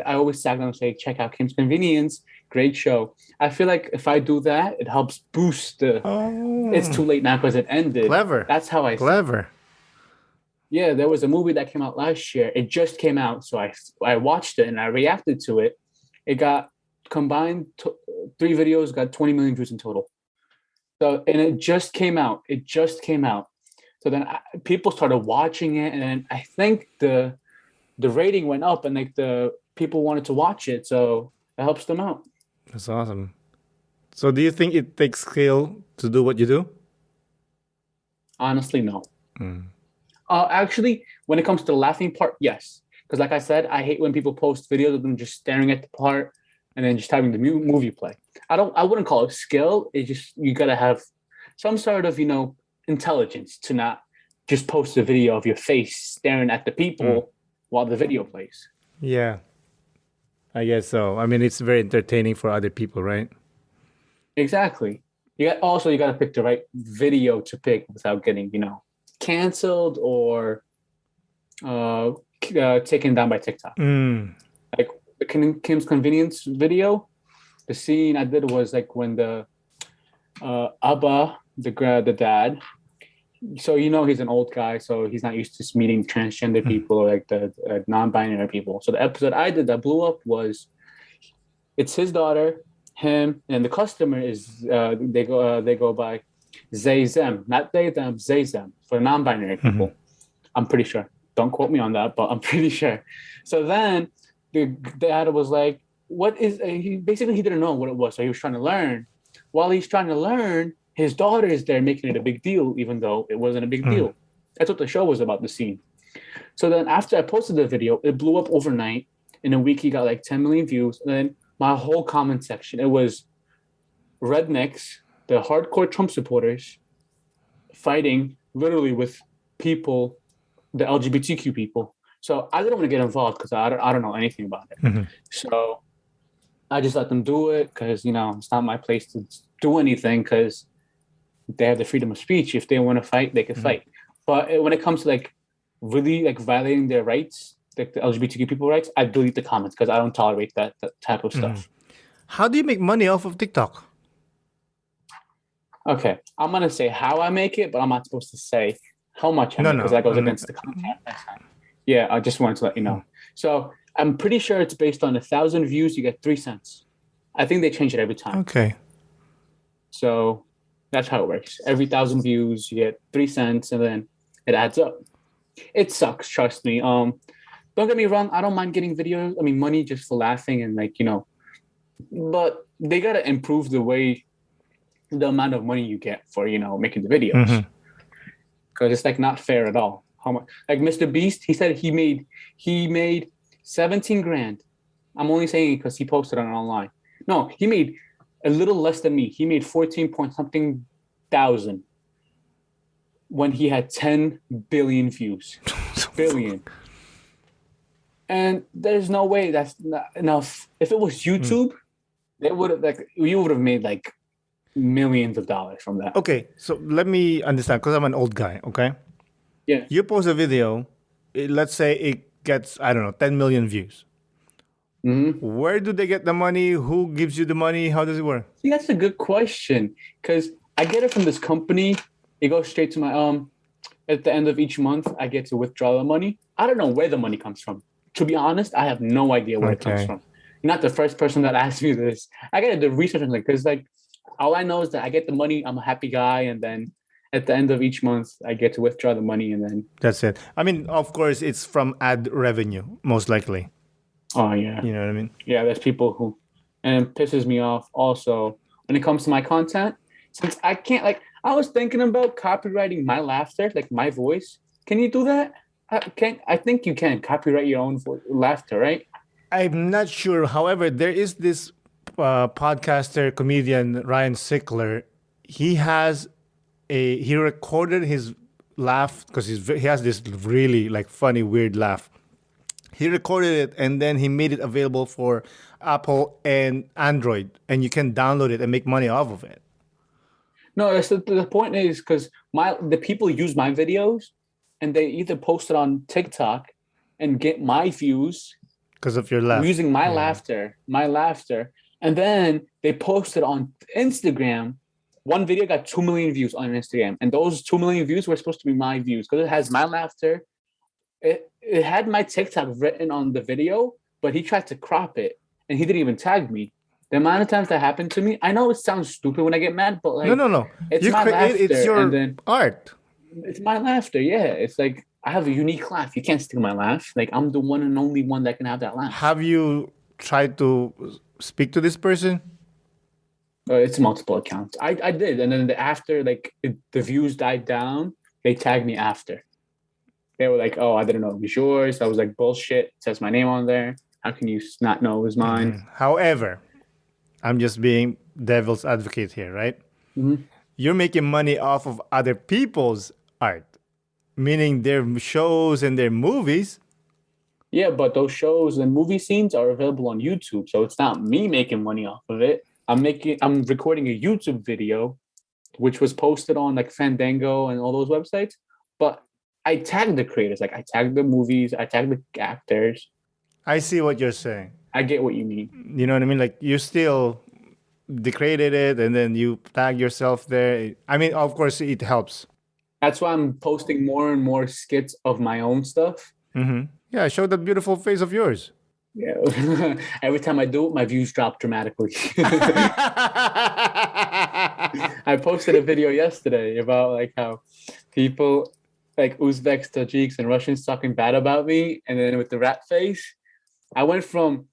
always tag them and say, check out Kim's Convenience. Great show. I feel like if I do that, it helps boost It's too late now because it ended. Clever. That's how I... Clever. Yeah, there was a movie that came out last year. It just came out. So I watched it and I reacted to it. It got combined, 3 videos, got 20 million views in total. So, and it just came out. So then people started watching it, and then I think the rating went up, and like the people wanted to watch it, so it helps them out. That's awesome. So do you think it takes skill to do what you do? Honestly, no. Actually, when it comes to the laughing part, yes. Because like I said, I hate when people post videos of them just staring at the part and then just having the movie play. I wouldn't call it skill. It's just you gotta have some sort of intelligence to not just post a video of your face staring at the people while the video plays. Yeah, I guess so. I mean, it's very entertaining for other people, right? Exactly. You got to pick the right video to pick without getting canceled or taken down by TikTok. Like the Kim's Convenience video, the scene I did was like when the Abba, the dad, so he's an old guy, so he's not used to meeting transgender people or like the non-binary people. So the episode I did that blew up was it's his daughter, him, and the customer is they go by they them, not they them, they them for non-binary people. I'm pretty sure. Don't quote me on that, but I'm pretty sure. So then the dad was like, "What is?" He didn't know what it was, so he was trying to learn. While he's trying to learn, his daughter is there making it a big deal, even though it wasn't a big deal. That's what the show was about, the scene. So then after I posted the video, it blew up overnight. In a week, he got like 10 million views. And then my whole comment section, it was rednecks, the hardcore Trump supporters, fighting literally with people, the LGBTQ people. So I didn't want to get involved because I don't know anything about it. So I just let them do it because, it's not my place to do anything because they have the freedom of speech. If they want to fight, they can fight. But when it comes to like really like violating their rights, like the LGBTQ people rights, I delete the comments because I don't tolerate that type of stuff. How do you make money off of TikTok? Okay, I'm gonna say how I make it, but I'm not supposed to say how much I make because that goes against the content. Yeah, I just wanted to let you know. So I'm pretty sure it's based on 1,000 views, you get 3 cents. I think they change it every time. Okay. So that's how it works. Every 1,000 views, you get 3 cents, and then it adds up. It sucks, trust me. Don't get me wrong. I don't mind getting videos. I mean, money just for laughing and but they gotta improve the amount of money you get for making the videos, because it's like not fair at all. How much? Like Mr. Beast, he said he made 17 grand. I'm only saying it because he posted it online. No, he made a little less than me. He made 14 point something thousand when he had 10 billion views. Billion. And there's no way that's not enough. If it was YouTube, you would have made like millions of dollars from that. Okay, so let me understand because I'm an old guy. Okay. Yeah. You post a video. Let's say it gets 10 million views. Where do they get the money? Who gives you the money? How does it work? See, that's a good question because I get it from this company. It goes straight to my at the end of each month, I get to withdraw the money. I don't know where the money comes from. To be honest, I have no idea where it comes from. You're not the first person that asked me this. I got to do research on it because all I know is that I get the money. I'm a happy guy, and then at the end of each month, I get to withdraw the money, and then that's it. I mean, of course, it's from ad revenue, most likely. Oh yeah, you know what I mean? Yeah, there's people who, and it pisses me off also when it comes to my content. Since I can't I was thinking about copywriting my laughter, like my voice. Can you do that? I think you can copyright your own laughter, right? I'm not sure. However, there is this podcaster, comedian, Ryan Sickler. He recorded his laugh because he has this really funny, weird laugh. He recorded it and then he made it available for Apple and Android, and you can download it and make money off of it. No, the point is because the people use my videos and they either post it on TikTok and get my views because of your laugh, using my laughter, and then they post it on Instagram. One video got 2 million views on Instagram, and those 2 million views were supposed to be my views because it has my laughter. It had my TikTok written on the video, but he tried to crop it, and he didn't even tag me. The amount of times that happened to me, I know it sounds stupid when I get mad, but no. It's my laughter. It's your art. It's my laughter, yeah. It's like I have a unique laugh. You can't steal my laugh. I'm the one and only one that can have that laugh. Have you tried to speak to this person? It's multiple accounts. I did, and then after the views died down, they tagged me after. They were like, "Oh, I didn't know it was yours." I was like, "Bullshit." It says my name on there. How can you not know it was mine? However, I'm just being devil's advocate here, right? Mhm. You're making money off of other people's art, meaning their shows and their movies. Yeah, but those shows and movie scenes are available on YouTube, so it's not me making money off of it. I'm recording a YouTube video, which was posted on like Fandango and all those websites. But I tagged the creators, like I tagged the movies, I tagged the actors. I see what you're saying. I get what you mean. You know what I mean? Like you still decreated it and then you tag yourself there. I mean, of course, it helps. That's why I'm posting more and more skits of my own stuff. Yeah, show that beautiful face of yours. Yeah. Every time I do it, my views drop dramatically. I posted a video yesterday about like how people like Uzbeks, Tajiks, and Russians talking bad about me, and then with the rat face, I went from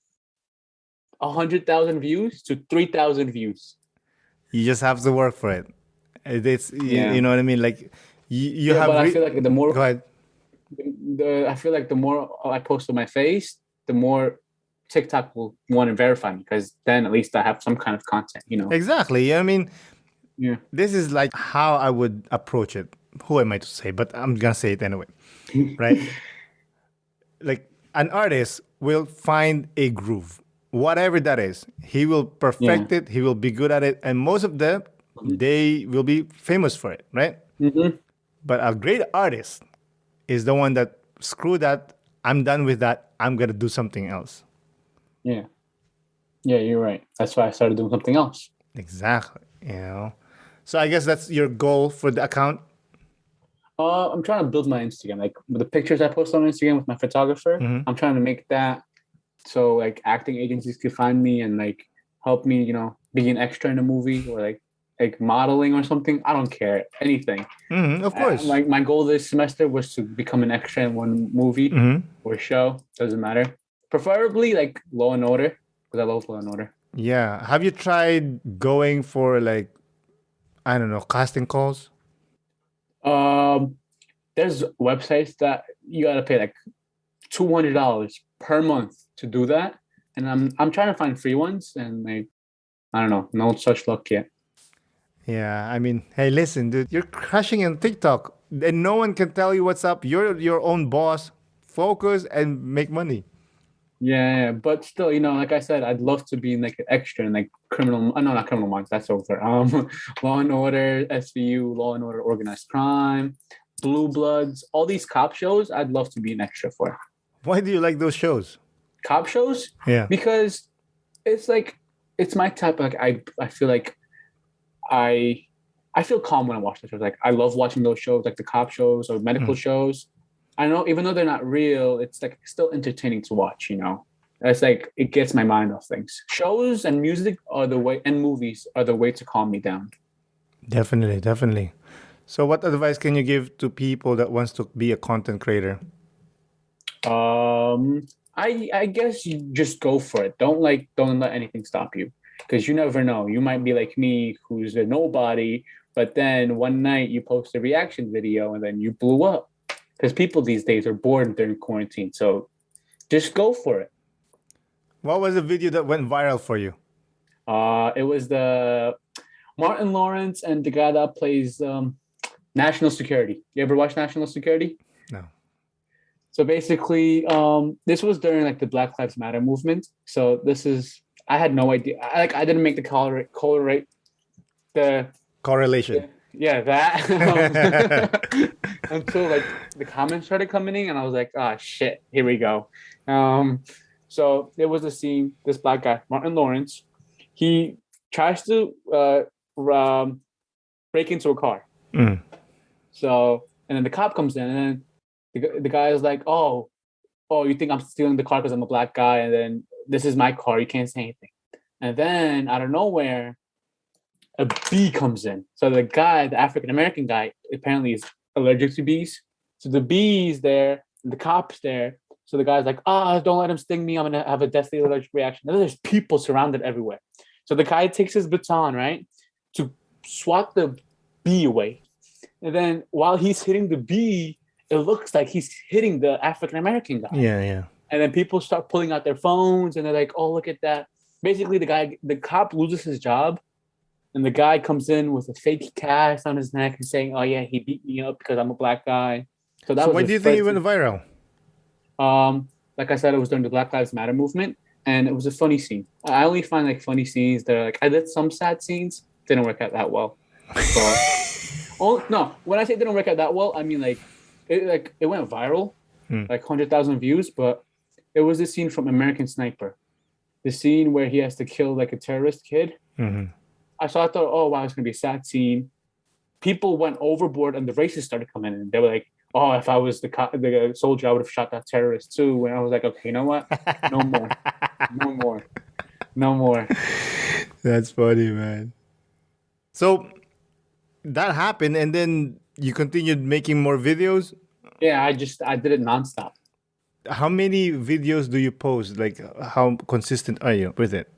100,000 views to 3,000 views. You just have to work for it. It's Yeah. you know what I mean. Like you Yeah, have. but I feel like the more Go ahead. I feel like the more I post of my face, the more TikTok will want to verify me, because then at least I have some kind of content, you know. Exactly. I mean, Yeah. this is like how I would approach it. Who am I to say? But I'm gonna say it anyway, right? Like an artist will find a groove, whatever that is. He will perfect it. He will be good at it, and most of them they will be famous for it, right? Mm-hmm. But a great artist is the one that screw that. I'm done with that. I'm gonna do something else. Yeah. Yeah, you're right. That's why I started doing something else. Exactly. So I guess that's your goal for the account. I'm trying to build my Instagram, like the pictures I post on Instagram with my photographer. I'm trying to make that so like acting agencies can find me and like help me, you know, be an extra in a movie or like modeling or something. I don't care, anything. Of course. Like my goal this semester was to become an extra in one movie or show. Doesn't matter. Preferably like Law and Order, because I love Law and Order. Yeah. Have you tried going for like, I don't know, casting calls? There's websites that you gotta pay like $200 per month to do that, and I'm trying to find free ones, and like I don't know, no such luck yet. Yeah. I mean, hey, listen, dude, you're crushing on TikTok, and no one can tell you what's up. You're your own boss. Focus and make money. Yeah, but still, you know, like I said, I'd love to be in like an extra in like criminal. No, not Criminal Minds. That's over. Law and Order, SVU, Law and Order, Organized Crime, Blue Bloods, all these cop shows. I'd love to be an extra for Why do you like those shows? cop shows. Yeah. Because it's like it's my type. Like I feel like I feel calm when I watch the shows. Like I love watching those shows, like the cop shows or medical shows. I know, even though they're not real, it's like still entertaining to watch, you know. It's like it gets my mind off things. Shows and music are the way, and movies are the way to calm me down. Definitely, definitely. So what advice can you give to people that wants to be a content creator? I guess you just go for it. Don't let anything stop you, because you never know. You might be like me, who's a nobody, but then one night you post a reaction video and then you blew up. Because people these days are bored during quarantine, so just go for it. What was the video that went viral for you? It was the Martin Lawrence and the guy that plays National Security. You ever watch National Security? No. So basically, this was during like the Black Lives Matter movement. So I had no idea. I didn't make the correlate the Correlation. yeah that until like the comments started coming in, and I was like, oh shit, here we go. So there was a scene. This black guy, Martin Lawrence, he tries to break into a car. So and then the cop comes in, and then the guy is like, oh, you think I'm stealing the car because I'm a black guy, and then this is my car, you can't say anything. And then out of nowhere, a bee comes in. So the guy, the African American guy, apparently is allergic to bees. So the bee's there, and the cop's there. So the guy's like, don't let him sting me. I'm gonna have a deathly allergic reaction. And there's people surrounded everywhere. So the guy takes his baton, right, to swat the bee away. And then while he's hitting the bee, it looks like he's hitting the African American guy. Yeah. And then people start pulling out their phones, and they're like, oh, look at that. basically the cop loses his job, and the guy comes in with a fake cast on his neck and saying, "Oh yeah, he beat me up because I'm a black guy." So that So was why his do you think it first. went viral? Like I said, it was during the Black Lives Matter movement, and it was a funny scene. I only find like funny scenes that are like I did some sad scenes, didn't work out that well. But no, when I say it didn't work out that well, I mean it went viral, like 100,000 views. But it was the scene from American Sniper, the scene where he has to kill like a terrorist kid. I thought, oh wow, it's gonna be a sad scene. People went overboard, and the racists started coming in. They were like, "Oh, if I was the soldier, I would have shot that terrorist too." And I was like, "Okay, you know what? No more, no more, no more." That's funny, man. So that happened, and then you continued making more videos. Yeah, I did it nonstop. How many videos do you post? Like, how consistent are you with it?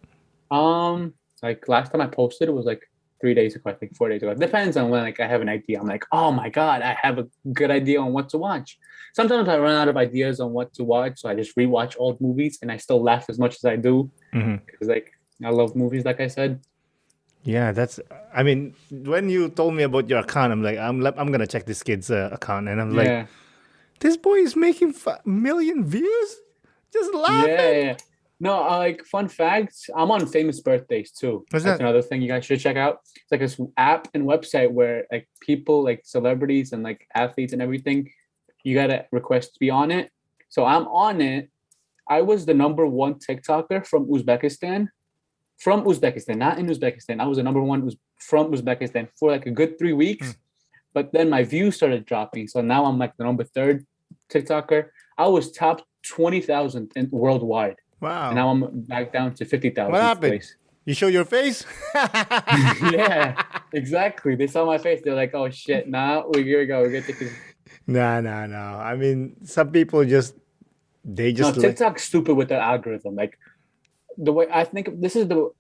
Like last time I posted, it was like 3 days ago, I think 4 days ago. It depends on when like I have an idea. I'm like, oh my god, I have a good idea on what to watch. Sometimes I run out of ideas on what to watch, so I just rewatch old movies, and I still laugh as much as I do because like I love movies, like I said. Yeah, that's. I mean, when you told me about your account, I'm like, I'm gonna check this kid's account, and I'm like, Yeah, this boy is making million views, just laughing. yeah. No, like fun facts. I'm on Famous Birthdays too. What's That's that? another thing you guys should check out. It's like this app and website where like people, like celebrities and like athletes and everything, you gotta request to be on it. So I'm on it. I was the #1 TikToker from Uzbekistan. From Uzbekistan, not in Uzbekistan. I was the #1 from Uzbekistan for like a good 3 weeks. But then my views started dropping. So now I'm like the #3 TikToker. I was top 20,000 worldwide. Wow. And now I'm back down to 50,000 What happened? place. You show your face? Yeah, exactly. They saw my face. They're like, "Oh shit! Nah, here we go. We're gonna take this." No. I mean, some people they No, just like. TikTok's stupid with their algorithm. Like the way I think this is the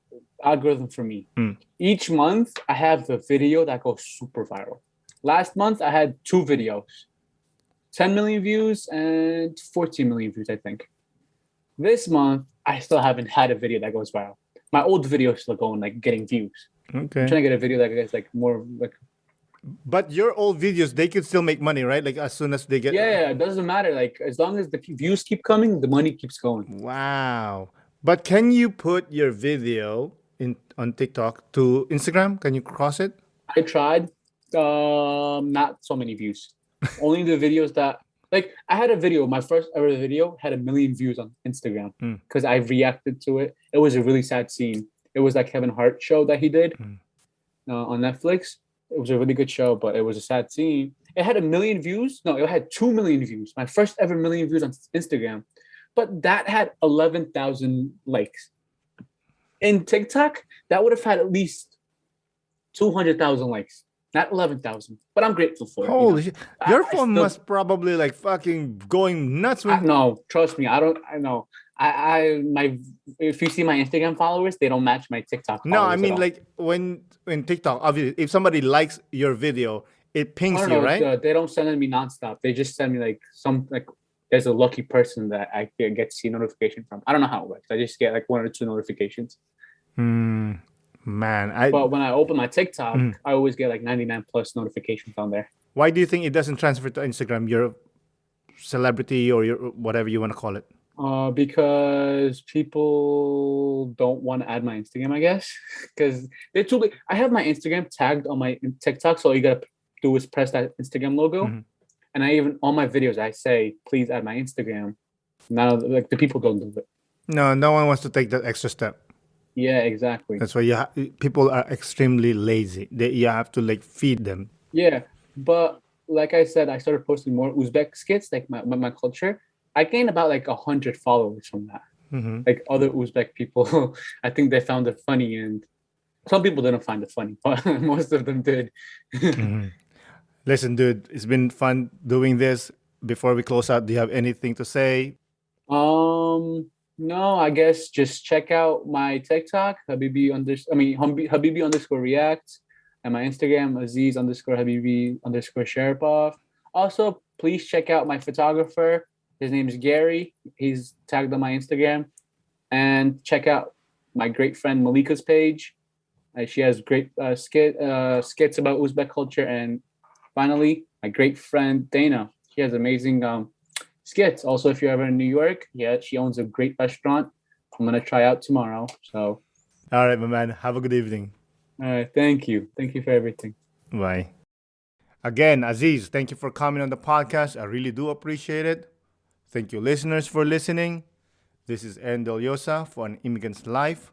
algorithm for me. Each month I have the video that goes super viral. Last month I had 2 videos, 10 million views and 14 million views, I think. This month I still haven't had a video that goes viral. My old videos still going like getting views. Okay. I'm trying to get a video that gets like more like. But your old videos, they could still make money, right? Like as soon as they get. Yeah, it doesn't matter. Like as long as the views keep coming, the money keeps going. Wow. But can you put your video on TikTok to Instagram? Can you cross it? I tried, not so many views. Only the videos that like I had a video. My first ever video had 1 million views on Instagram because I reacted to it. It was a really sad scene. It was like Kevin Hart show that he did on Netflix. It was a really good show, but it was a sad scene. It had 1 million views. No, it had 2 million views. My first ever 1 million views on Instagram. But that had 11,000 likes. In TikTok, that would have had at least 200,000 likes, not 11,000. But I'm grateful for it. Holy shit. Your I phone still- must probably like fucking going nuts when. No, trust me. I know. If you see my Instagram followers, they don't match my TikTok followers. No, I at mean all. like when in TikTok, obviously, if somebody likes your video, it pings I don't you, know, right? they don't send me nonstop. They just send me like there's a lucky person that I get to see notification from. I don't know how it works. I just get like 1 or 2 notifications. Man, But when I open my TikTok, I always get like 99 plus notifications on there. why do you think it doesn't transfer to Instagram? Your celebrity or your whatever you want to call it. Because people don't want to add my Instagram, I guess. Because they're too big. I have my Instagram tagged on my TikTok, so all you gotta do is press that Instagram logo. And I even on my videos I say, please add my Instagram. Now, like the people don't do it. No one wants to take that extra step. Yeah, exactly. That's why people are extremely lazy. You have to like feed them. Yeah, but like I said, I started posting more Uzbek skits, like my culture. I gained about like 100 followers from that. Like other Uzbek people, I think they found it funny, and some people didn't find it funny, but most of them did. Listen, dude, it's been fun doing this. Before we close out, do you have anything to say? No, I guess just check out my TikTok, Habibi_react, and my Instagram, Aziz_Habibi_Sharipov. Also, please check out my photographer. His name is Gary. He's tagged on my Instagram. And check out my great friend Malika's page. She has great skits about Uzbek culture. And finally, my great friend Dana. She has amazing skits. Also, if you're ever in New York, she owns a great restaurant. I'm gonna try out tomorrow. So, All right, my man. Have a good evening. all right, thank you. Thank you for everything. Bye. Again, Aziz, thank you for coming on the podcast. I really do appreciate it. Thank you, listeners, for listening. This is Aaron Del Yosa for An Immigrant's Life.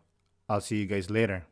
I'll see you guys later.